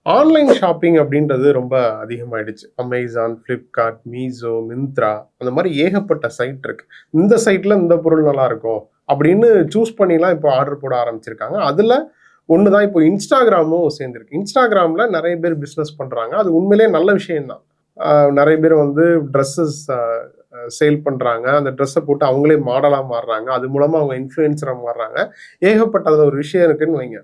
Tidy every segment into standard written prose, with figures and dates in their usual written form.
Online shopping அப்படின்றது ரொம்ப அதிகமாயிடுச்சு. அமேசான், ஃப்ளிப்கார்ட், மீஷோ, மிந்த்ரா அந்த மாரி ஏகப்பட்ட சைட் இருக்கு. இந்த சைட்ல இந்த பொருள் நல்லாருக்கும் அப்படின்னு சூஸ் பண்ணிலாம் இப்போ ஆர்டர் போட ஆரம்பிச்சிருக்காங்க. அதுல ஒண்ணு தான் இப்போ இன்ஸ்டாகிராமும் சேர்ந்திருக்கு. இன்ஸ்டாகிராம்ல நெறைய பேர் பிசினஸ் பண்றாங்க. அது உண்மையிலேயே நல்ல விஷயம் தான். நெறைய பேர் வந்து ட்ரெஸ்ஸஸ் சேல் பண்றாங்க. அந்த ட்ரெஸ்ஸ போட்டு அவங்களே மாடலா மாறுறாங்க. அது மூலமா அவங்க இன்ஃப்ளூயன்சரா மாறுறாங்க. ஏகப்பட்ட அதுல ஒரு விஷயம் இருக்குன்னு வைங்க.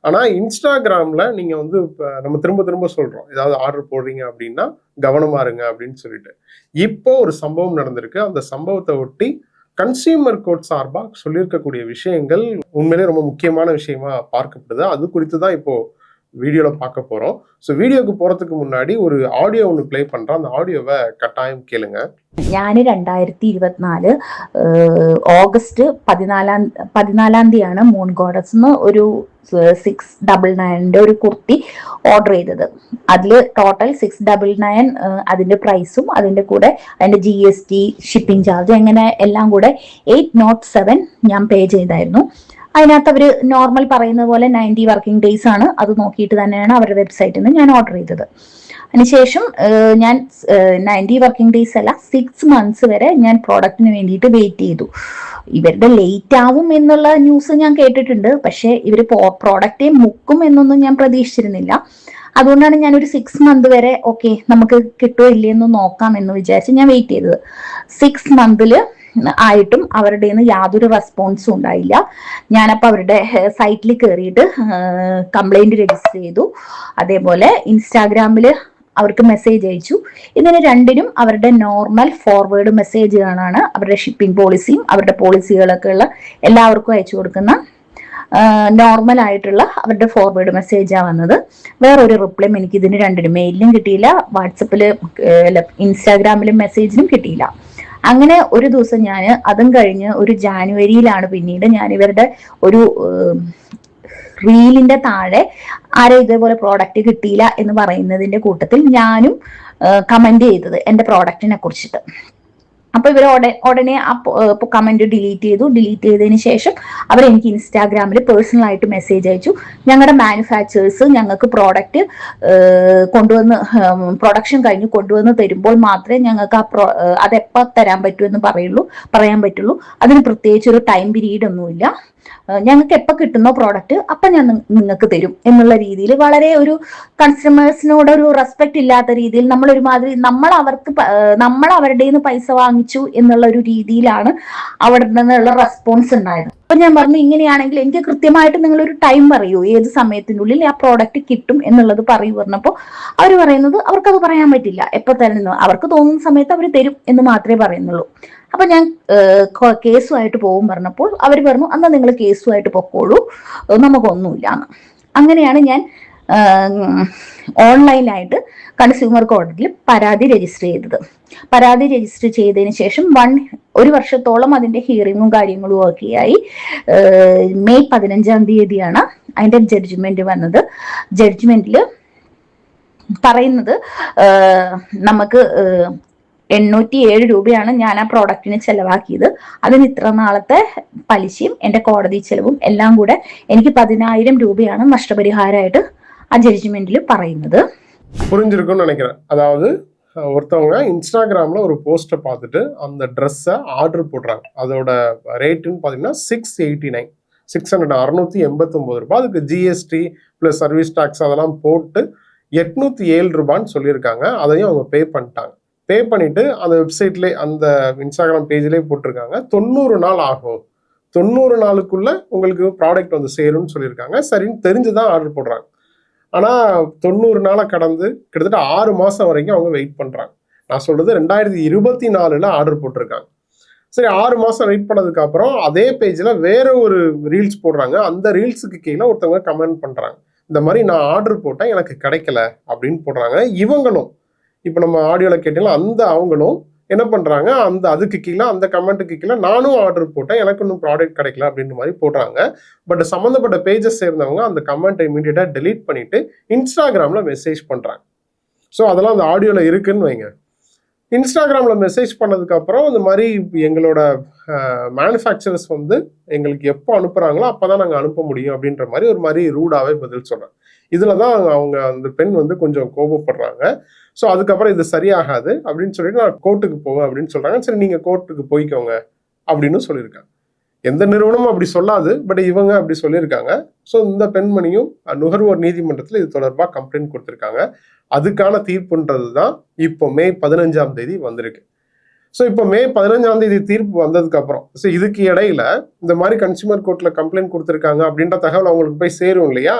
ஆனா இன்ஸ்டாகிராம்ல நீங்க வந்து இப்ப நம்ம திரும்ப திரும்ப சொல்றோம். ஏதாவது ஆர்டர் போடுறீங்க அப்படின்னா, கவனமா இருங்க அப்படின்னு சொல்லிட்டு. இப்போ ஒரு சம்பவம் நடந்திருக்கு. அந்த சம்பவத்த ஒட்டி கன்சியூமர் கோர்ட் சார்பா சொல்லியிருக்கக்கூடிய விஷயங்கள் உண்மையிலேயே ரொம்ப முக்கியமான விஷயமா பார்க்கப்படுது. அது குறித்து தான் இப்போ வீடியோல பார்க்க போறோம். ஸோ வீடியோக்கு போறதுக்கு முன்னாடி ஒரு ஆடியோ ஒண்ணு ப்ளே பண்றேன். அந்த ஆடியோவ கட்டாயம் கேளுங்க. ഞാൻ 2024 ഓഗസ്റ്റ് 14 തീയതിയാണ് മൂൺ ഗോഡസ് ഒരു 699 ഒരു കുർത്തി ഓർഡർ ചെയ്തത്. അതിൽ ടോട്ടൽ 699 അതിന്റെ പ്രൈസും അതിന്റെ കൂടെ അതിന്റെ GST ഷിപ്പിംഗ് ചാർജ് അങ്ങനെ എല്ലാം കൂടെ 807 ഞാൻ പേ ചെയ്തായിരുന്നു. അതിനകത്ത് അവർ നോർമൽ പറയുന്ന പോലെ 90 വർക്കിംഗ് ഡേയ്സ് ആണ്. അത് നോക്കിയിട്ട് തന്നെയാണ് അവരുടെ വെബ്സൈറ്റിൽ നിന്ന് ഞാൻ ഓർഡർ ചെയ്തത്. അതിനുശേഷം ഞാൻ 90 വർക്കിംഗ് ഡേയ്സ് അല്ല 6 മന്ത്സ് വരെ ഞാൻ പ്രോഡക്റ്റിന് വേണ്ടിയിട്ട് വെയിറ്റ് ചെയ്തു. ഇവരുടെ ലേറ്റ് ആവും എന്നുള്ള ന്യൂസ് ഞാൻ കേട്ടിട്ടുണ്ട്. പക്ഷെ ഇവർ പ്രോഡക്റ്റേ മുക്കും എന്നൊന്നും ഞാൻ പ്രതീക്ഷിച്ചിരുന്നില്ല. അതുകൊണ്ടാണ് ഞാൻ ഒരു 6 മന്ത് വരെ ഓക്കെ നമുക്ക് കിട്ടുമോ ഇല്ലയെന്ന് നോക്കാം എന്ന് വിചാരിച്ച് ഞാൻ വെയിറ്റ് ചെയ്തത്. 6 മന്തില് ആയിട്ടും അവരുടെ നിന്ന് യാതൊരു റെസ്പോൺസും ഉണ്ടായില്ല. ഞാനപ്പോൾ അവരുടെ സൈറ്റിൽ കയറിയിട്ട് കംപ്ലൈന്റ് രജിസ്റ്റർ ചെയ്തു. അതേപോലെ ഇൻസ്റ്റാഗ്രാമിൽ അവർക്ക് മെസ്സേജ് അയച്ചു. ഇതിന് രണ്ടിനും അവരുടെ നോർമൽ ഫോർവേഡ് മെസ്സേജുകളാണ് അവരുടെ ഷിപ്പിംഗ് പോളിസിയും അവരുടെ പോളിസികളൊക്കെ ഉള്ള എല്ലാവർക്കും അയച്ചു കൊടുക്കുന്ന നോർമൽ ആയിട്ടുള്ള അവരുടെ ഫോർവേഡ് മെസ്സേജാണ് വന്നത്. വേറൊരു റിപ്ലൈയും എനിക്ക് ഇതിന് രണ്ടിനും മെയിലിലും കിട്ടിയില്ല, വാട്സപ്പില് ഇൻസ്റ്റാഗ്രാമിലും മെസ്സേജിനും കിട്ടിയില്ല. അങ്ങനെ ഒരു ദിവസം ഞാൻ അതും കഴിഞ്ഞ് ഒരു ജാനുവരിയിലാണ് പിന്നീട് ഞാൻ ഇവരുടെ ഒരു റീലിന്റെ താഴെ ആരോ ഇതേപോലെ പ്രോഡക്റ്റ് കിട്ടിയില്ല എന്ന് പറയുന്നതിന്റെ കൂട്ടത്തിൽ ഞാനും കമന്റ് ചെയ്തത് എന്റെ പ്രോഡക്റ്റിനെ കുറിച്ചിട്ട്. അപ്പൊ ഇവർ ഉടനെ ആ കമന്റ് ഡിലീറ്റ് ചെയ്തു. ഡിലീറ്റ് ചെയ്തതിന് ശേഷം അവർ എനിക്ക് ഇൻസ്റ്റാഗ്രാമിൽ പേഴ്സണൽ ആയിട്ട് മെസ്സേജ് അയച്ചു. ഞങ്ങളുടെ മാനുഫാക്ചേഴ്സ് ഞങ്ങൾക്ക് പ്രോഡക്റ്റ് കൊണ്ടുവന്ന് പ്രൊഡക്ഷൻ കഴിഞ്ഞ് കൊണ്ടുവന്ന് തരുമ്പോൾ മാത്രമേ ഞങ്ങൾക്ക് അതെപ്പോൾ തരാൻ പറ്റുമെന്ന് പറയാൻ പറ്റുള്ളൂ. അതിന് പ്രത്യേകിച്ച് ഒരു ടൈം പീരീഡ് ഒന്നുമില്ല. ഞങ്ങൾക്ക് എപ്പോൾ കിട്ടുന്നോ പ്രോഡക്റ്റ് അപ്പം ഞാൻ നിങ്ങൾക്ക് തരും എന്നുള്ള രീതിയിൽ വളരെ ഒരു കൺസ്യൂമേഴ്സിനോട് ഒരു റെസ്പെക്ട് ഇല്ലാത്ത രീതിയിൽ നമ്മളൊരുമാതിരി നമ്മൾ അവരുടെ നിന്ന് പൈസ വാങ്ങിച്ചു എന്നുള്ള ഒരു രീതിയിലാണ് അവിടെ നിന്നുള്ള റെസ്പോൺസ് ഉണ്ടായത്. അപ്പൊ ഞാൻ പറഞ്ഞു, ഇങ്ങനെയാണെങ്കിൽ എനിക്ക് കൃത്യമായിട്ട് നിങ്ങളൊരു ടൈം പറയൂ, ഏത് സമയത്തിനുള്ളിൽ ആ പ്രോഡക്റ്റ് കിട്ടും എന്നുള്ളത് പറയൂ പറഞ്ഞപ്പോൾ അവർ പറയുന്നത് അവർക്കത് പറയാൻ പറ്റില്ല. എപ്പോ തരുന്നു അവർക്ക് തോന്നുന്ന സമയത്ത് അവർ തരും എന്ന് മാത്രമേ പറയുന്നുള്ളൂ. അപ്പൊ ഞാൻ കേസുമായിട്ട് പോകും പറഞ്ഞപ്പോൾ അവർ പറഞ്ഞു, എന്നാ നിങ്ങൾ കേസുമായിട്ട് പൊക്കോളൂ, നമുക്കൊന്നുമില്ലാന്ന്. അങ്ങനെയാണ് ഞാൻ ഓൺലൈനായിട്ട് കൺസ്യൂമർ കോടതിയിൽ പരാതി രജിസ്റ്റർ ചെയ്തത്. പരാതി രജിസ്റ്റർ ചെയ്തതിന് ശേഷം ഒരു വർഷത്തോളം അതിന്റെ ഹിയറിങ്ങും കാര്യങ്ങളും ഒക്കെയായി. മെയ് 15 തീയതിയാണ് അതിന്റെ ജഡ്ജ്മെന്റ് വന്നത്. ജഡ്ജ്മെന്റിൽ പറയുന്നത് നമുക്ക് 807 രൂപയാണ് ഞാൻ ആ പ്രോഡക്റ്റിന് ചെലവാക്കിയത്. അതിന് ഇത്ര നാളത്തെ പലിശയും എന്റെ കോടതി ചെലവും എല്ലാം കൂടെ എനിക്ക് 10,000 രൂപയാണ് നഷ്ടപരിഹാരമായിട്ട് ആ ജഡ്ജ്മെന്റിൽ പറയുന്നത്. புரிஞ்சிருக்கும்னு நினைக்கிறேன். அதாவது ஒருத்தவங்க இன்ஸ்டாகிராம்ல ஒரு போஸ்ட்டை பார்த்துட்டு அந்த ட்ரெஸ்ஸை ஆர்டர் போடுறாங்க. அதோட ரேட்டுன்னு பார்த்தீங்கன்னா 689 689 ரூபாய். அதுக்கு ஜிஎஸ்டி ப்ளஸ் சர்வீஸ் டாக்ஸ் அதெல்லாம் போட்டு 807 ரூபான்னு சொல்லியிருக்காங்க. அதையும் அவங்க பே பண்ணிட்டாங்க. பே பண்ணிட்டு அந்த வெப்சைட்லேயே அந்த இன்ஸ்டாகிராம் பேஜ்லேயே போட்டிருக்காங்க 90 நாள் ஆகும், 90 நாளுக்குள்ள உங்களுக்கு ப்ராடக்ட் வந்து சேரும்னு சொல்லியிருக்காங்க. சரின்னு தெரிஞ்சுதான் ஆர்டர் போடுறாங்க. ஆனால் 90 நாளை கடந்து கிட்டத்தட்ட 6 மாதம் வரைக்கும் அவங்க வெயிட் பண்ணுறாங்க. நான் சொல்கிறது 2024 ஆர்டர் போட்டிருக்காங்க. சரி, 6 மாதம் வெயிட் பண்ணதுக்கு அப்புறம் அதே பேஜில் வேற ஒரு ரீல்ஸ் போடுறாங்க. அந்த ரீல்ஸுக்கு கீழே ஒருத்தவங்க கமெண்ட் பண்ணுறாங்க, இந்த மாதிரி நான் ஆர்டர் போட்டேன் எனக்கு கிடைக்கல அப்படின்னு போடுறாங்க. இவங்களும் இப்போ நம்ம ஆடியோவில் கேட்டீங்கன்னா அவங்களும் என்ன பண்ணுறாங்க, அதுக்கு கீழே அந்த கமெண்ட்டுக்கு கீழே நானும் ஆர்டர் போட்டேன் எனக்கு இன்னும் ப்ராடக்ட் கிடைக்கல அப்படின்ற மாதிரி போடுறாங்க. பட் சம்மந்தப்பட்ட பேஜஸ் சேர்ந்தவங்க அந்த கமெண்ட்டை இமீடியட்டாக டெலீட் பண்ணிட்டு இன்ஸ்டாகிராமில் மெசேஜ் பண்ணுறாங்க. ஸோ அதெல்லாம் அந்த ஆடியோவில் இருக்குன்னு வைங்க. இன்ஸ்டாகிராமில் மெசேஜ் பண்ணதுக்கப்புறம் இந்த மாதிரி எங்களோட மேனுஃபேக்சரர்ஸ் வந்து எங்களுக்கு எப்போ அனுப்புகிறாங்களோ அப்போ தான் நாங்கள் அனுப்ப முடியும் அப்படின்ற மாதிரி ஒரு மாதிரி ரூடாகவே பதில் சொல்கிறேன். இதில் தான் அவங்க அந்த பெண் வந்து கொஞ்சம் கோபப்படுறாங்க. ஸோ அதுக்கப்புறம் இது சரியாகாது அப்படின்னு சொல்லிட்டு நான் கோர்ட்டுக்கு போவேன் அப்படின்னு சொல்கிறாங்க. சரி நீங்கள் கோர்ட்டுக்கு போய்க்கோங்க அப்படின்னு சொல்லியிருக்காங்க. எந்த நிறுவனமும் அப்படி சொல்லாது, பட் இவங்க அப்படி சொல்லியிருக்காங்க. ஸோ இந்த பெண்மணியும் நுகர்வோர் நீதிமன்றத்தில் இது தொடர்பாக கம்ப்ளைண்ட் கொடுத்துருக்காங்க. அதுக்கான தீர்ப்புன்றது தான் இப்போ மே 15 வந்திருக்கு. ஸோ இப்போ மே 15 தீர்ப்பு வந்ததுக்கு அப்புறம் ஸோ இதுக்கு இடையில இந்த மாதிரி கன்சியூமர் கோர்ட்ல கம்ப்ளைண்ட் கொடுத்துருக்காங்க அப்படின்ற தகவல் அவங்களுக்கு போய் சேரும் இல்லையா?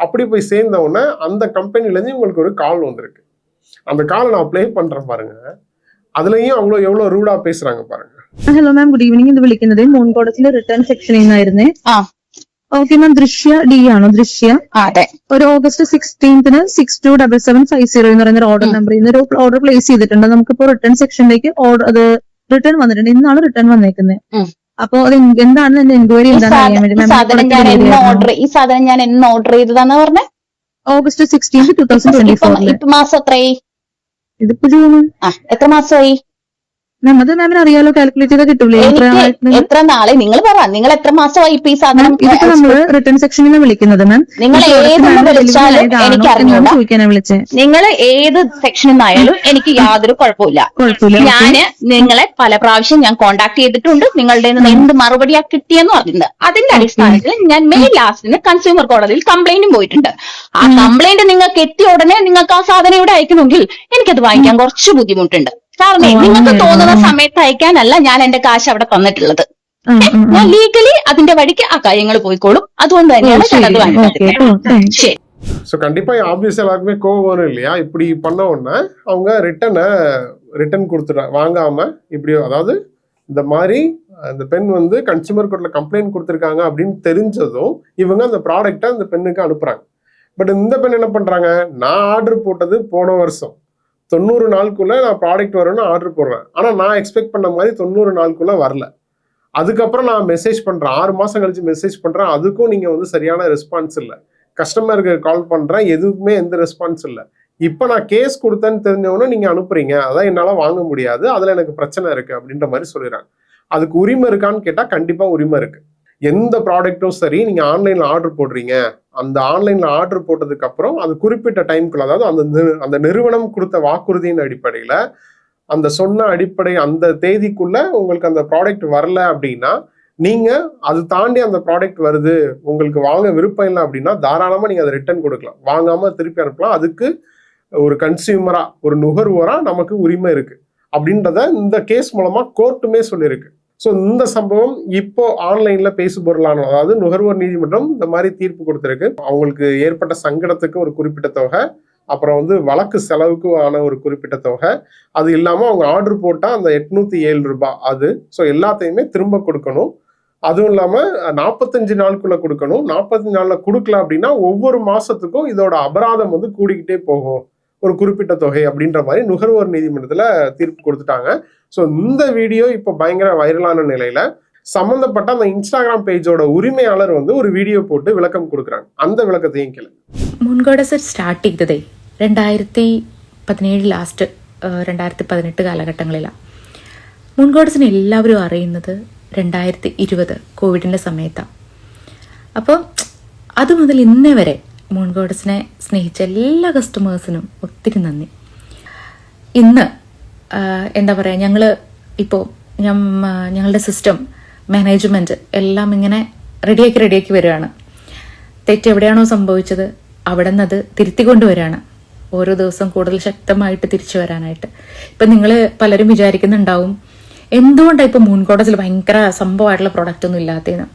அப்படி போய் சேர்ந்த உடனே அந்த கம்பெனிலேருந்து உங்களுக்கு ஒரு கால் வந்திருக்கு. அந்த காலை நான் ப்ளே பண்றேன் பாருங்க. அதுலயும் எவ்வளவு ரூடா பேசுறாங்க பாருங்க. Hello ma'am, good evening. ഇത് വിളിക്കുന്നത് മൂൺ കോടതിയിലെ റിട്ടേൺ സെക്ഷനിൽ നിന്നായിരുന്നേ. ഓക്കെ മാം, ദൃശ്യ ഡി ആണോ? ദൃശ്യ. അതെ. ഒരു ഓഗസ്റ്റ് 16 627750 എന്ന് പറയുന്ന ഒരു ഓർഡർ നമ്പറിൽ നിന്ന് ഒരു ഓർഡർ പ്ലേസ് ചെയ്തിട്ടുണ്ട്. നമുക്കിപ്പോ റിട്ടേൺ സെക്ഷനിലേക്ക് ഓർഡർ അത് റിട്ടേൺ വന്നിട്ടുണ്ട്. ഇന്നാണ് റിട്ടേൺ വന്നേക്കുന്നത്. അപ്പൊ അത് എന്താണ് എന്റെ എൻക്വയറി എന്താണെന്ന് അറിയാൻ വേണ്ടി ഈ സാധനം ഞാൻ എന്ന് ഓർഡർ ചെയ്തതാന്ന് പറഞ്ഞ ഓഗസ്റ്റ് 16 2024. ഇപ്പൊ മാസം എത്രയായി? ഇതിപ്പോ ജൂൺ. എത്ര മാസമായി? നമ്മത് മാമിന് അറിയാലോ, കാൽക്കുലേറ്റ് ചെയ്താൽ കിട്ടൂലേ? എത്ര നാളെ നിങ്ങൾ പറ, നിങ്ങൾ എത്ര മാസമായി ഇപ്പൊ ഈ സാധനം? ഇതിപ്പോ നമ്മള് റിട്ടേൺ സെക്ഷനിൽ നിന്ന് വിളിക്കുന്നത് മാം. നിങ്ങൾ ഏതെന്ന് വിളിച്ചാലും എനിക്ക് അറിഞ്ഞൂടാ. നിങ്ങൾ ഏത് സെക്ഷനിൽ നിന്നായാലും എനിക്ക് യാതൊരു കുഴപ്പമില്ല. ഞാന് നിങ്ങളെ പല പ്രാവശ്യം ഞാൻ കോണ്ടാക്ട് ചെയ്തിട്ടുണ്ട്. നിങ്ങളുടെ എന്ത് മറുപടിയാ കിട്ടിയെന്ന് പറഞ്ഞിട്ടുണ്ട്. അതിന്റെ അടിസ്ഥാനത്തിൽ ഞാൻ മെയ് ലാസ്റ്റിന് കൺസ്യൂമർ കോടതിയിൽ കംപ്ലൈന്റും പോയിട്ടുണ്ട്. ആ കംപ്ലൈന്റ് നിങ്ങൾക്ക് എത്തിയ ഉടനെ നിങ്ങൾക്ക് ആ സാധനം ഇവിടെ അയക്കണമെങ്കിൽ എനിക്കത് വാങ്ങിക്കാൻ കുറച്ച് ബുദ്ധിമുട്ടുണ്ട്. കാരണം നിങ്ങൾക്ക് തോന്നുന്ന സമയത്ത് അയക്കാനല്ല ഞാൻ എന്റെ കാശ് അവിടെ തന്നിട്ടുള്ളത്. ഞാൻ ലീഗലി അതിന്റെ വഴിക്ക് ആ കാര്യങ്ങൾ പോയിക്കോളും. അതുകൊണ്ട് തന്നെയാണ് ഞാനത് വാങ്ങിക്കുന്നത്. ശരി. ஸோ கண்டிப்பா ஆப்வியஸா எல்லாருக்குமே கோவம் வரும் இல்லையா? இப்படி பண்ண உடனே அவங்க ரிட்டர்ன் கொடுத்துட்டாங்க வாங்காம. இப்படி அதாவது இந்த மாதிரி அந்த பெண் வந்து கன்சியூமர் கோர்ட்ல கம்ப்ளைண்ட் கொடுத்துருக்காங்க அப்படின்னு தெரிஞ்சதும் இவங்க அந்த ப்ராடக்டை அந்த பெண்ணுக்கு அனுப்புறாங்க. பட் இந்த பெண் என்ன பண்றாங்க, நான் ஆர்டர் போட்டது போன வருஷம் 90 நாளுக்குள்ள நான் ப்ராடக்ட் வரும்னு ஆர்டர் போடுறேன். ஆனால் நான் எக்ஸ்பெக்ட் பண்ண மாதிரி 90 நாளுக்குள்ள வரல. அதுக்கப்புறம் நான் மெசேஜ் பண்றேன், 6 மாசம் கழிச்சு மெசேஜ் பண்றேன். அதுக்கும் நீங்க வந்து சரியான ரெஸ்பான்ஸ் இல்லை. கஸ்டமருக்கு கால் பண்றேன், எதுக்குமே எந்த ரெஸ்பான்ஸ் இல்லை. இப்போ நான் கேஸ் கொடுத்தேன்னு தெரிஞ்சவொன்னே நீங்க அனுப்புறீங்க, அதான் என்னால வாங்க முடியாது, அதுல எனக்கு பிரச்சனை இருக்கு அப்படின்ற மாதிரி சொல்லிடுறாங்க. அதுக்கு உரிமை இருக்கான்னு கேட்டா கண்டிப்பா உரிமை இருக்கு. எந்த ப்ராடக்ட்டும் சரி, நீங்க ஆன்லைன்ல ஆர்டர் போடுறீங்க, அந்த ஆன்லைன்ல ஆர்டர் போட்டதுக்கு அப்புறம் அது குறிப்பிட்ட டைமுக்குள்ள, அதாவது அந்த நிறுவனம் கொடுத்த வாக்குறுதியின் அடிப்படையில அந்த சொன்ன அடிப்படை அந்த தேதிக்குள்ள உங்களுக்கு அந்த ப்ராடக்ட் வரல அப்படின்னா, நீங்க அது தாண்டி அந்த ப்ராடக்ட் வருது, உங்களுக்கு வாங்க விருப்பம் இல்லை அப்படின்னா தாராளமா நீங்க அதை ரிட்டர்ன் கொடுக்கலாம், வாங்காம திருப்பி அனுப்பலாம். அதுக்கு ஒரு கன்சியூமரா, ஒரு நுகர்வோரா நமக்கு உரிமை இருக்கு அப்படின்றத இந்த கேஸ் மூலமா கோர்ட்டுமே சொல்லியிருக்கு. ஸோ இந்த சம்பவம் இப்போ ஆன்லைன்ல பேசு பொருளான, அதாவது நுகர்வோர் நீதிமன்றம் இந்த மாதிரி தீர்ப்பு கொடுத்திருக்கு. அவங்களுக்கு ஏற்பட்ட சங்கடத்துக்கு ஒரு குறிப்பிட்ட தொகை, அப்புறம் வந்து வழக்கு செலவுக்கு ஆன ஒரு குறிப்பிட்ட தொகை, அது இல்லாம அவங்க ஆர்டர் போட்டா அந்த 807 ரூபாய் அது. ஸோ எல்லாத்தையுமே திரும்ப கொடுக்கணும். அதுவும் இல்லாம 45 நாளுக்குள்ள கொடுக்கணும். 45 நாள்ல கொடுக்கல அப்படின்னா ஒவ்வொரு மாசத்துக்கும் இதோட அபராதம் வந்து கூடிக்கிட்டே போகும், ஒரு குறிப்பிட்ட தொகை அப்படின்ற மாதிரி நுகர்வோர் நீதிமன்றத்துல தீர்ப்பு கொடுத்துட்டாங்க. ஸோ இந்த வீடியோ இப்போ பயங்கர வைரலான நிலையில சம்பந்தப்பட்ட அந்த இன்ஸ்டாகிராம் பேஜோட உரிமையாளர் வந்து ஒரு வீடியோ போட்டு விளக்கம் கொடுக்குறாங்க. அந்த விளக்கத்தையும் கேளு. മുൻകോടതി സ്റ്റാർട്ട് ചെയ്തതേ 2017 ലാസ്റ്റ് 2018 കാലഘട്ടങ്ങളിലാണ്. മുൻകോടതിനെ എല്ലാവരും അറിയുന്നത് 2020 കോവിഡിൻ്റെ സമയത്താണ്. അപ്പോൾ അത് മുതൽ ഇന്നേ വരെ മുൻകോടതിനെ സ്നേഹിച്ച എല്ലാ കസ്റ്റമേഴ്സിനും ഒത്തിരി നന്ദി. ഇന്ന് എന്താ പറയുക, ഞങ്ങൾ ഇപ്പോൾ ഞങ്ങളുടെ സിസ്റ്റം മാനേജ്മെൻറ്റ് എല്ലാം ഇങ്ങനെ റെഡിയാക്കി വരികയാണ്. തെറ്റ് എവിടെയാണോ സംഭവിച്ചത് അവിടെ നിന്ന് അത് തിരുത്തിക്കൊണ്ട് വരികയാണ്, ഓരോ ദിവസം കൂടുതൽ ശക്തമായിട്ട് തിരിച്ചു വരാനായിട്ട്. ഇപ്പം നിങ്ങൾ പലരും വിചാരിക്കുന്നുണ്ടാവും എന്തുകൊണ്ടാണ് ഇപ്പോൾ മുൻകോടതിയിൽ ഭയങ്കര സംഭവമായിട്ടുള്ള പ്രൊഡക്റ്റ് ഒന്നും ഇല്ലാത്തതെന്ന്.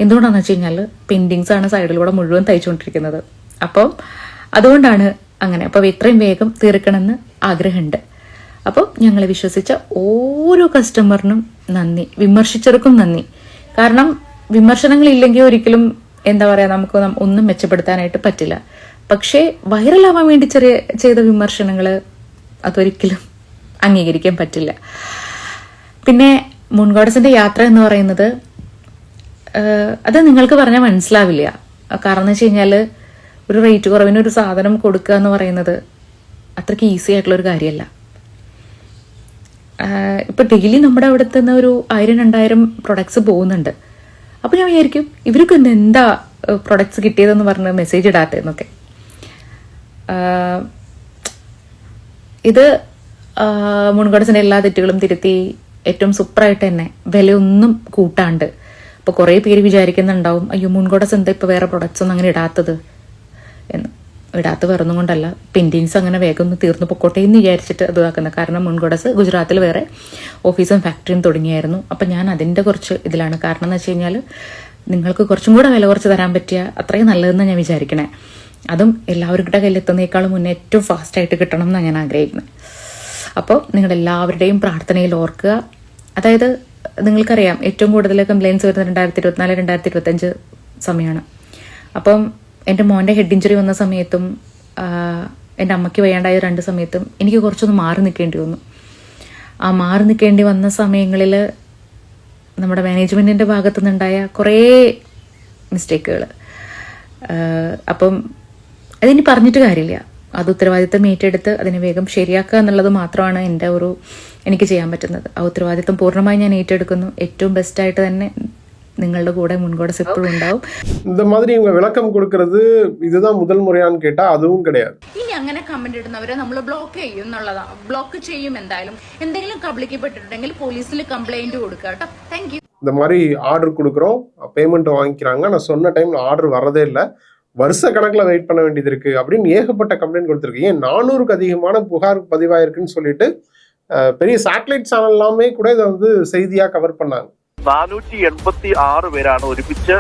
എന്തുകൊണ്ടാണെന്ന് വെച്ച് കഴിഞ്ഞാൽ പെയിൻറ്റിങ്സ് ആണ് സൈഡിലൂടെ മുഴുവൻ തയ്ച്ചുകൊണ്ടിരിക്കുന്നത്. അപ്പം അതുകൊണ്ടാണ് അങ്ങനെ. അപ്പോൾ ഇത്രയും വേഗം തീർക്കണമെന്ന് ആഗ്രഹമുണ്ട്. അപ്പോൾ ഞങ്ങളെ വിശ്വസിച്ച ഓരോ കസ്റ്റമറിനും നന്ദി, വിമർശിച്ചവർക്കും നന്ദി. കാരണം വിമർശനങ്ങളില്ലെങ്കിൽ ഒരിക്കലും എന്താ പറയുക, നമുക്ക് ഒന്നും മെച്ചപ്പെടുത്താനായിട്ട് പറ്റില്ല. പക്ഷേ വൈറലാവാൻ വേണ്ടി ചെയ്ത വിമർശനങ്ങൾ അതൊരിക്കലും അംഗീകരിക്കാൻ പറ്റില്ല. പിന്നെ മുൻകോടതിൻ്റെ യാത്ര എന്ന് പറയുന്നത് അത് നിങ്ങൾക്ക് പറഞ്ഞാൽ മനസ്സിലാവില്ല. കാരണം എന്ന് വെച്ച് കഴിഞ്ഞാൽ ഒരു റേറ്റ് കുറവിന് ഒരു സാധനം കൊടുക്കുക എന്ന് പറയുന്നത് അത്രയ്ക്ക് ഈസി ആയിട്ടുള്ളൊരു കാര്യമല്ല. ഇപ്പം ഡെയിലി നമ്മുടെ അവിടുത്തെ നിന്ന് ഒരു 1000-2000 പ്രൊഡക്ട്സ് പോകുന്നുണ്ട്. അപ്പോൾ ഞാൻ വിചാരിക്കും ഇവർക്ക് എന്താ പ്രൊഡക്ട്സ് കിട്ടിയതെന്ന് പറഞ്ഞ് മെസ്സേജ് ഇടാത്തതെന്നൊക്കെ. ഇത് മുൻഗോഡസിൻ്റെ എല്ലാ തെറ്റുകളും തിരുത്തി ഏറ്റവും സൂപ്പറായിട്ട് തന്നെ വിലയൊന്നും കൂട്ടാണ്ട്. ഇപ്പോൾ കുറേ പേര് വിചാരിക്കുന്നുണ്ടാവും, അയ്യോ മുൻഗോഡസ് എന്താ ഇപ്പോൾ വേറെ പ്രൊഡക്ട്സ് ഒന്നും അങ്ങനെ ഇടാത്തത് എന്ന്. ഇടാത്ത വേറൊന്നും കൊണ്ടല്ല, പെയിൻറ്റിങ്സ് അങ്ങനെ വേഗം ഒന്ന് തീർന്നു പൊക്കോട്ടെ എന്ന് വിചാരിച്ചിട്ട് അത് ഇതാക്കുന്നത്. കാരണം മുൻഗോഡസ് ഗുജറാത്തിൽ വേറെ ഓഫീസും ഫാക്ടറിയും തുടങ്ങിയായിരുന്നു. അപ്പം ഞാൻ അതിൻ്റെ കുറച്ച് ഇതിലാണ്. കാരണം എന്ന് വെച്ച് കഴിഞ്ഞാൽ നിങ്ങൾക്ക് കുറച്ചും കൂടെ വില കുറച്ച് തരാൻ പറ്റിയ അത്രയും നല്ലതെന്ന് ഞാൻ വിചാരിക്കണേ. അതും എല്ലാവരുടെ കയ്യിലെത്തുന്നേക്കാളും മുന്നേ ഏറ്റവും ഫാസ്റ്റായിട്ട് കിട്ടണം എന്നാണ് ഞാൻ ആഗ്രഹിക്കുന്നത്. അപ്പോൾ നിങ്ങളുടെ എല്ലാവരുടെയും പ്രാർത്ഥനയിൽ ഓർക്കുക. അതായത് നിങ്ങൾക്കറിയാം ഏറ്റവും കൂടുതൽ കംപ്ലയിൻസ് വരുന്നത് 2024, 2025 സമയമാണ്. അപ്പം എൻ്റെ മോൻ്റെ ഹെഡ് ഇഞ്ചുറി വന്ന സമയത്തും എൻ്റെ അമ്മയ്ക്ക് വയ്യാണ്ടായ 2 സമയത്തും എനിക്ക് കുറച്ചൊന്ന് മാറി നിൽക്കേണ്ടി വന്നു. ആ മാറി നിൽക്കേണ്ടി വന്ന സമയങ്ങളിൽ നമ്മുടെ മാനേജ്മെൻറ്റിൻ്റെ ഭാഗത്തു നിന്നുണ്ടായ കുറേ മിസ്റ്റേക്കുകൾ. അപ്പം അതിനി പറഞ്ഞിട്ട് കാര്യമില്ല. അത് ഉത്തരവാദിത്തം ഏറ്റെടുത്ത് അതിനെ വേഗം ശരിയാക്കുക എന്നുള്ളത് മാത്രമാണ് എനിക്ക് ചെയ്യാൻ പറ്റുന്നത്. ആ ഉത്തരവാദിത്തം പൂർണ്ണമായി ഞാൻ ഏറ്റെടുക്കുന്നു. ഏറ്റവും ബെസ്റ്റായിട്ട് തന്നെ നിങ്ങളുടെ കൂടെ മുൻகோடஸ் எப்பவும் ഉണ്ടാവും. இந்த மாதிரி இவங்க விளக்கம் கொடுக்கிறது இதுதான் முதல் முறையான்னு கேட்டா அதுவும் கிடையாது. ഇനി അങ്ങനെ കമന്റ് ഇടുന്നവരെ നമ്മൾ ബ്ലോക്ക് ചെയ്യും എന്നുള്ളതാണ്. ബ്ലോക്ക് ചെയ്യും എന്തായാലും. എന്തെങ്കിലും കബളിക്കപ്പെട്ടിട്ടുണ്ടെങ്കിൽ പോലീസിൽ കംപ്ലൈന്റ് കൊടുക്കുക കേട്ടോ. Thank you. இந்த மாதிரி ஆர்டர் கொடுக்குறோம், பேமெண்ட் வாங்கிக்கிறாங்க, நான் சொன்ன டைம்ல ஆர்டர் வரதே இல்லை, வருஷ கணக்கில் வெயிட் பண்ண வேண்டியது இருக்கு அப்படின்னு ஏகப்பட்ட கம்ப்ளைண்ட் கொடுத்துருக்கு. ஏன் 400க்கு அதிகமான புகார் பதிவாயிருக்குன்னு சொல்லிட்டு பெரிய சேட்டலைட் சேனல் எல்லாமே கூட இதை வந்து செய்தியா கவர் பண்ணாங்க. 486 പേരാണ് ഒരുമിച്ച്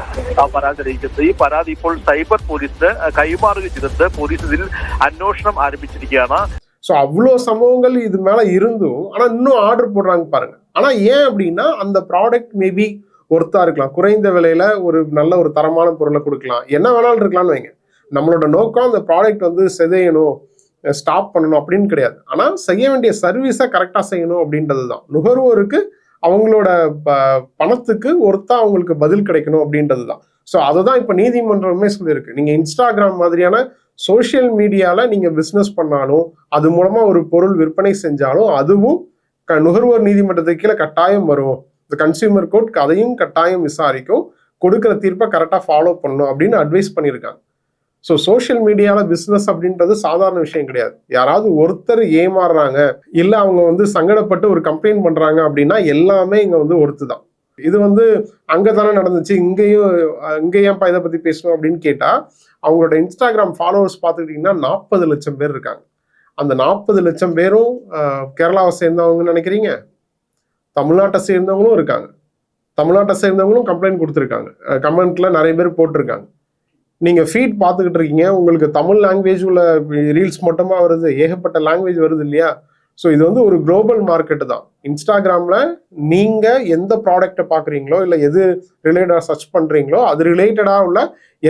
പരാതി അറിയിച്ചത്. ഈ പരാതി ഇപ്പോൾ സൈബർ പോലീസിന് കൈമാറുകയും ചെയ്തിട്ട് പോലീസ് ഇതിൽ അന്വേഷണം ആരംഭിച്ചിരിക്കുകയാണ്. ஸோ அவ்வளோ சம்பவங்கள் இது மேல இருந்தும் ஆனா இன்னும் ஆர்டர் போடுறாங்க பாருங்க. ஆனா ஏன் அப்படின்னா அந்த ப்ராடக்ட் மேபி ஒர்த்தா இருக்கலாம், குறைந்த விலையில ஒரு நல்ல ஒரு தரமான பொருளை கொடுக்கலாம், என்ன வேணாலும் இருக்கலாம்னு வைங்க. நம்மளோட நோக்கம் அந்த ப்ராடக்ட் வந்து சிதையணும், ஸ்டாப் பண்ணணும் அப்படின்னு கிடையாது. ஆனா செய்ய வேண்டிய சர்வீஸை கரெக்டா செய்யணும் அப்படின்றது தான். நுகர்வோருக்கு அவங்களோட பணத்துக்கு ஒருத்தா அவங்களுக்கு பதில் கிடைக்கணும் அப்படின்றது தான். ஸோ அதை தான் இப்போ நீதிமன்றமே சொல்லியிருக்கு. நீங்க இன்ஸ்டாகிராம் மாதிரியான சோஷியல் மீடியால நீங்க பிசினஸ் பண்ணாலும் அது மூலமா ஒரு பொருள் விற்பனை செஞ்சாலும் அதுவும் நுகர்வோர் நீதிமன்றத்துக்கு கீழே கட்டாயம் வரும். இந்த கன்சியூமர் கோர்ட் அதையும் கட்டாயம் விசாரிக்கும், கொடுக்குற தீர்ப்பை கரெக்டாக ஃபாலோ பண்ணணும் அப்படின்னு அட்வைஸ் பண்ணியிருக்காங்க. ஸோ சோஷியல் மீடியாவில் பிஸ்னஸ் அப்படின்றது சாதாரண விஷயம் கிடையாது. யாராவது ஒருத்தர் ஏமாறுறாங்க இல்லை அவங்க வந்து சங்கடப்பட்டு ஒரு கம்ப்ளைண்ட் பண்ணுறாங்க அப்படின்னா எல்லாமே இங்கே வந்து ஒருத்து தான். இது வந்து அங்கே தானே நடந்துச்சு, இங்கே ஏன்ப்பா இதை பற்றி பேசணும் அப்படின்னு கேட்டால் அவங்களோட இன்ஸ்டாகிராம் ஃபாலோவர்ஸ் பார்த்துக்கிட்டிங்கன்னா 40 லட்சம் பேர் இருக்காங்க. அந்த 40 லட்சம் பேரும் கேரளாவை சேர்ந்தவங்கன்னு நினைக்கிறீங்க? தமிழ்நாட்டை சேர்ந்தவங்களும் இருக்காங்க. தமிழ்நாட்டை சேர்ந்தவங்களும் கம்ப்ளைண்ட் கொடுத்துருக்காங்க, கமெண்ட்ல நிறைய பேர் போட்டிருக்காங்க. நீங்க ஃபீட் பார்த்துக்கிட்டு இருக்கீங்க, உங்களுக்கு தமிழ் லாங்குவேஜ் உள்ள ரீல்ஸ் மட்டுமா வருது, ஏகப்பட்ட லாங்குவேஜ் வருது இல்லையா? ஸோ இது வந்து ஒரு குளோபல் மார்க்கெட்டு தான். இன்ஸ்டாகிராம்ல நீங்க எந்த ப்ராடக்டை பார்க்குறீங்களோ இல்லை எது ரிலேட்டடாக சர்ச் பண்றீங்களோ அது ரிலேட்டடாக உள்ள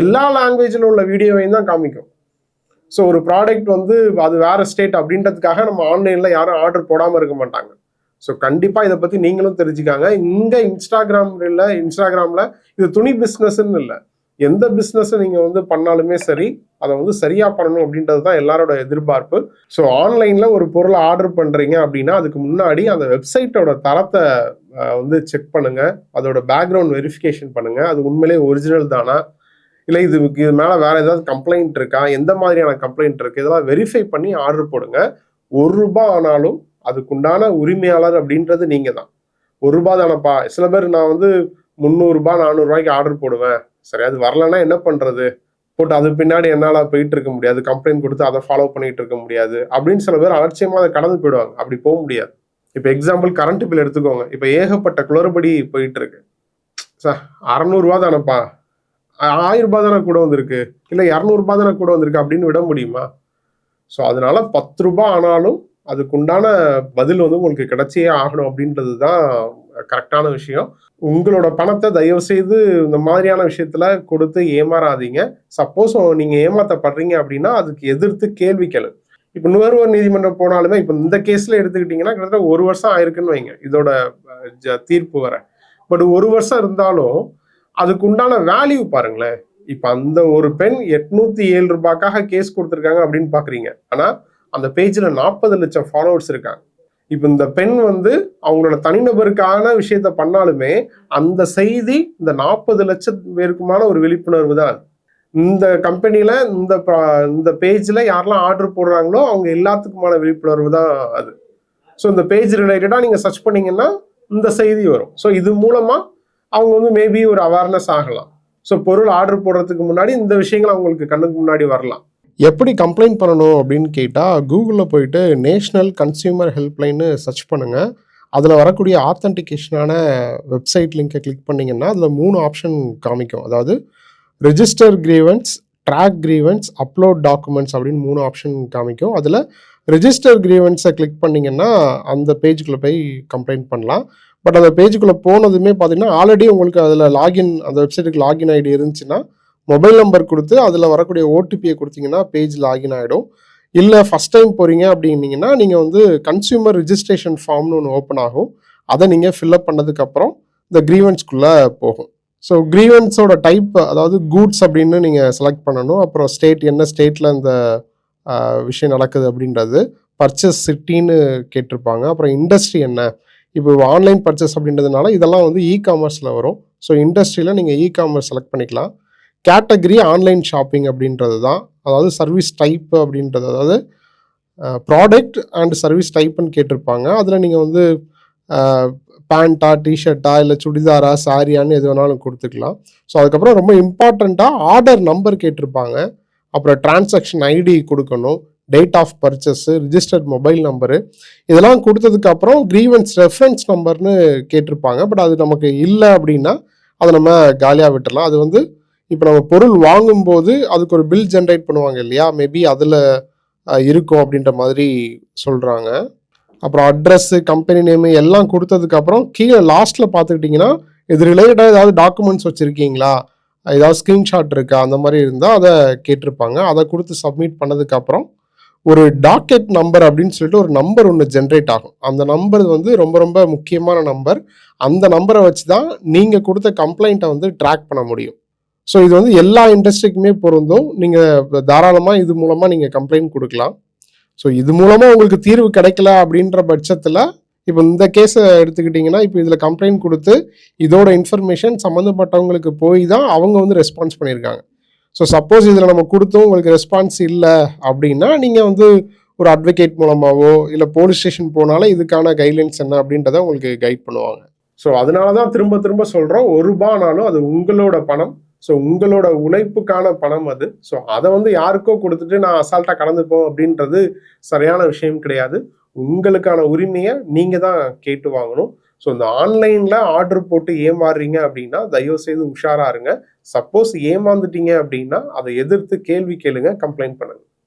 எல்லா லாங்குவேஜில் உள்ள வீடியோவையும் தான் காமிக்கும். ஸோ ஒரு ப்ராடக்ட் வந்து அது வேற ஸ்டேட் அப்படின்றதுக்காக நம்ம ஆன்லைன்ல யாரும் ஆர்டர் போடாமல் இருக்க மாட்டாங்க. ஸோ கண்டிப்பாக இதை பற்றி நீங்களும் தெரிஞ்சுக்காங்க. இங்கே இன்ஸ்டாகிராமில் இது துணி பிஸ்னஸ்ன்னு இல்லை, எந்த பிஸ்னஸ் நீங்கள் வந்து பண்ணாலுமே சரி அதை வந்து சரியாக பண்ணணும் அப்படின்றது தான் எல்லாரோட எதிர்பார்ப்பு. ஸோ ஆன்லைனில் ஒரு பொருளை ஆர்டர் பண்ணுறீங்க அப்படின்னா அதுக்கு முன்னாடி அந்த வெப்சைட்டோட தரத்தை வந்து செக் பண்ணுங்க, அதோட பேக்ரவுண்ட் வெரிஃபிகேஷன் பண்ணுங்க, அது உண்மையிலே ஒரிஜினல் தானா இல்லை இது மேலே வேற ஏதாவது கம்ப்ளைண்ட் இருக்கா, எந்த மாதிரியான கம்ப்ளைண்ட் இருக்கு, இதெல்லாம் வெரிஃபை பண்ணி ஆர்டர் போடுங்க. ₹1 ஆனாலும் அதுக்குண்டான உரிமையாளர் அப்படின்றது நீங்க தான். ₹1 தானப்பா, சில பேர் நான் வந்து ₹300 ₹400 ஆர்டர் போடுவேன், சரி அது வரலன்னா என்ன பண்றது, போட்டு அது பின்னாடி என்னால போயிட்டு இருக்க முடியாது, கம்ப்ளைண்ட் கொடுத்து அதை ஃபாலோ பண்ணிட்டு இருக்க முடியாது அப்படின்னு சில பேர் அலட்சியமா அதை கடந்து போயிடுவாங்க. அப்படி போக முடியாது. இப்போ எக்ஸாம்பிள் கரண்ட் பில் எடுத்துக்கோங்க. இப்போ ஏகப்பட்ட குளறுபடி போயிட்டு இருக்கு. சார் ₹600 தானப்பா, ₹1000 தானே கூட வந்திருக்கு, இல்லை ₹200 தானே கூட வந்திருக்கு அப்படின்னு விட முடியுமா? ஸோ அதனால ₹10 ஆனாலும் அதுக்குண்டான பதில் வந்து உங்களுக்கு கிடைச்சே ஆகணும் அப்படின்றது தான் கரெக்டான விஷயம். உங்களோட பணத்தை தயவு செய்து இந்த மாதிரியான விஷயத்துல கொடுத்து ஏமாறாதீங்க. சப்போஸ் நீங்க ஏமாத்தப்படுறீங்க அப்படின்னா அதுக்கு எதிர்த்து கேள்வி கேளு. இப்போ நுகர்வோர் நீதிமன்றம் போனாலுமே இப்போ இந்த கேஸ்ல எடுத்துக்கிட்டீங்கன்னா கிட்டத்தட்ட 1 வருஷம் ஆயிருக்குன்னு வைங்க இதோட தீர்ப்பு வர. பட் 1 வருஷம் இருந்தாலும் அதுக்கு உண்டான வேல்யூ பாருங்களேன். இப்ப அந்த ஒரு பெண் ₹807 கேஸ் கொடுத்துருக்காங்க அப்படின்னு பாக்குறீங்க, ஆனா அந்த பேஜ்ல 40 லட்சம் ஃபாலோவர்ஸ் இருக்காங்க. இப்ப இந்த பெண் வந்து அவங்களோட தனிநபருக்கான விஷயத்த பண்ணாலுமே அந்த செய்தி இந்த 40 லட்சம் பேருக்குமான ஒரு விழிப்புணர்வு தான். இந்த கம்பெனியில் இந்த பேஜில் யாரெல்லாம் ஆர்டர் போடுறாங்களோ அவங்க எல்லாத்துக்குமான விழிப்புணர்வு தான் அது. ஸோ இந்த பேஜ் ரிலேட்டடாக நீங்கள் சர்ச் பண்ணீங்கன்னா இந்த செய்தி வரும். ஸோ இது மூலமாக அவங்க வந்து மேபி ஒரு அவேர்னஸ் ஆகலாம். ஸோ பொருள் ஆர்டர் போடுறதுக்கு முன்னாடி இந்த விஷயங்கள் அவங்களுக்கு கண்ணுக்கு முன்னாடி வரலாம். எப்படி கம்ப்ளைண்ட் பண்ணணும் அப்படின்னு கேட்டால் கூகுளில் போயிட்டு நேஷ்னல் கன்சியூமர் ஹெல்ப்லைன்னு சர்ச் பண்ணுங்கள். அதில் வரக்கூடிய ஆத்தன்டிகேஷனான வெப்சைட் லிங்கை கிளிக் பண்ணிங்கன்னா அதில் 3 ஆப்ஷன் காமிக்கும். அதாவது register grievance, track grievance, upload documents அப்படின்னு 3 ஆப்ஷன் காமிக்கும். அதில் ரெஜிஸ்டர் கிரீவன்ஸை கிளிக் பண்ணிங்கன்னா அந்த பேஜுக்குள்ளே போய் கம்ப்ளைண்ட் பண்ணலாம். பட் அந்த பேஜுக்குள்ளே போனதுமே பார்த்தீங்கன்னா ஆல்ரெடி உங்களுக்கு அதில் லாகின், அந்த வெப்சைட்டுக்கு லாகின் ஐடி இருந்துச்சுன்னா மொபைல் நம்பர் கொடுத்து அதில் வரக்கூடிய ஓடிபியை கொடுத்தீங்கன்னா பேஜ் லாகின் ஆகிடும். இல்லை ஃபஸ்ட் டைம் போகிறீங்க அப்படின்னீங்கன்னா நீங்கள் வந்து கன்சியூமர் ரிஜிஸ்ட்ரேஷன் ஃபார்ம்னு ஒன்று ஓப்பன் ஆகும். அதை நீங்கள் ஃபில்அப் பண்ணதுக்கப்புறம் இந்த கிரீவன்ஸ்குள்ளே போகும். ஸோ கிரீவன்ஸோட டைப், அதாவது கூட்ஸ் அப்படின்னு நீங்கள் செலக்ட் பண்ணணும். அப்புறம் ஸ்டேட், என்ன ஸ்டேட்டில் இந்த விஷயம் நடக்குது அப்படின்றது, பர்ச்சேஸ் சிட்டின்னு கேட்டிருப்பாங்க. அப்புறம் இண்டஸ்ட்ரி என்ன, இப்போ ஆன்லைன் பர்ச்சேஸ் அப்படின்றதுனால இதெல்லாம் வந்து இ-காமர்ஸில் வரும். ஸோ இண்டஸ்ட்ரியில் நீங்கள் இ-காமர்ஸ் செலக்ட் பண்ணிக்கலாம். கேட்டகரி ஆன்லைன் ஷாப்பிங் அப்படின்றது தான். அதாவது சர்வீஸ் டைப் அப்படின்றது, அதாவது ப்ராடக்ட் அண்ட் சர்வீஸ் டைப்புன்னு கேட்டிருப்பாங்க. அதில் நீங்கள் வந்து பேண்ட்டா, டிஷர்ட்டா, இல்லை சுடிதாரா, சாரியான்னு எது வேணாலும் கொடுத்துக்கலாம். ஸோ அதுக்கப்புறம் ரொம்ப இம்பார்ட்டண்ட்டாக ஆர்டர் நம்பர் கேட்டிருப்பாங்க. அப்புறம் டிரான்சாக்ஷன் ஐடி கொடுக்கணும், date of purchase, registered mobile number, இதெல்லாம் கொடுத்ததுக்கப்புறம் கிரீவன்ஸ் ரெஃபரன்ஸ் நம்பர்னு கேட்டிருப்பாங்க. பட் அது நமக்கு இல்லை அப்படின்னா அதை நம்ம காலியாக விட்டுடலாம். அது வந்து இப்போ நம்ம பொருள் வாங்கும்போது அதுக்கு ஒரு பில் ஜென்ரேட் பண்ணுவாங்க இல்லையா, மேபி அதில் இருக்கும் அப்படின்ற மாதிரி சொல்கிறாங்க. அப்புறம் அட்ரஸ்ஸு, கம்பெனி நேமு எல்லாம் கொடுத்ததுக்கப்புறம் கீழே லாஸ்ட்டில் பார்த்துக்கிட்டிங்கன்னா இது ரிலேட்டடாக ஏதாவது டாக்குமெண்ட்ஸ் வச்சுருக்கீங்களா, ஏதாவது ஸ்க்ரீன்ஷாட் இருக்கா, அந்த மாதிரி இருந்தால் அதை கேட்டிருப்பாங்க. அதை கொடுத்து சப்மிட் பண்ணதுக்கப்புறம் ஒரு டாக்கெட் நம்பர் அப்படின்னு சொல்லிட்டு ஒரு நம்பர் ஒன்று ஜென்ரேட் ஆகும். அந்த நம்பர் வந்து ரொம்ப ரொம்ப முக்கியமான நம்பர். அந்த நம்பரை வச்சு தான் நீங்கள் கொடுத்த கம்ப்ளைண்ட்டை வந்து ட்ராக் பண்ண முடியும். ஸோ இது வந்து எல்லா இண்டஸ்ட்ரிக்குமே பொருந்தும். நீங்கள் தாராளமாக இது மூலமாக நீங்கள் கம்ப்ளைண்ட் கொடுக்கலாம். ஸோ இது மூலமாக உங்களுக்கு தீர்வு கிடைக்கல அப்படின்ற பட்சத்தில், இப்போ இந்த கேஸை எடுத்துக்கிட்டிங்கன்னா, இப்போ இதில் கம்ப்ளைண்ட் கொடுத்து இதோட இன்ஃபர்மேஷன் சம்மந்தப்பட்டவங்களுக்கு போய் தான் அவங்க வந்து ரெஸ்பான்ஸ் பண்ணியிருக்காங்க. ஸோ சப்போஸ் இதில் நம்ம கொடுத்தும் உங்களுக்கு ரெஸ்பான்ஸ் இல்லை அப்படின்னா நீங்கள் வந்து ஒரு அட்வொகேட் மூலமாகவோ இல்லை போலீஸ் ஸ்டேஷன் போனாலும் இதுக்கான கைட்லைன்ஸ் என்ன அப்படின்றத உங்களுக்கு கைட் பண்ணுவாங்க. ஸோ அதனால தான் திரும்ப திரும்ப சொல்கிறோம், ₹1 அது உங்களோட பணம். ஸோ உங்களோட உழைப்புக்கான பணம் அது. ஸோ அதை வந்து யாருக்கோ கொடுத்துட்டு நான் அசால்ட்டாக கடந்துப்போம் அப்படின்றது சரியான விஷயம் கிடையாது. உங்களுக்கான உரிமையை நீங்கள் தான் கேட்டு வாங்கணும். ஸோ இந்த ஆன்லைனில் ஆர்டர் போட்டு ஏமாறுறீங்க அப்படின்னா தயவு செய்து உஷாராக இருங்க. சப்போஸ் ஏமாந்துட்டீங்க அப்படின்னா அதை எதிர்த்து கேள்வி கேளுங்க, கம்ப்ளைண்ட் பண்ணுங்க.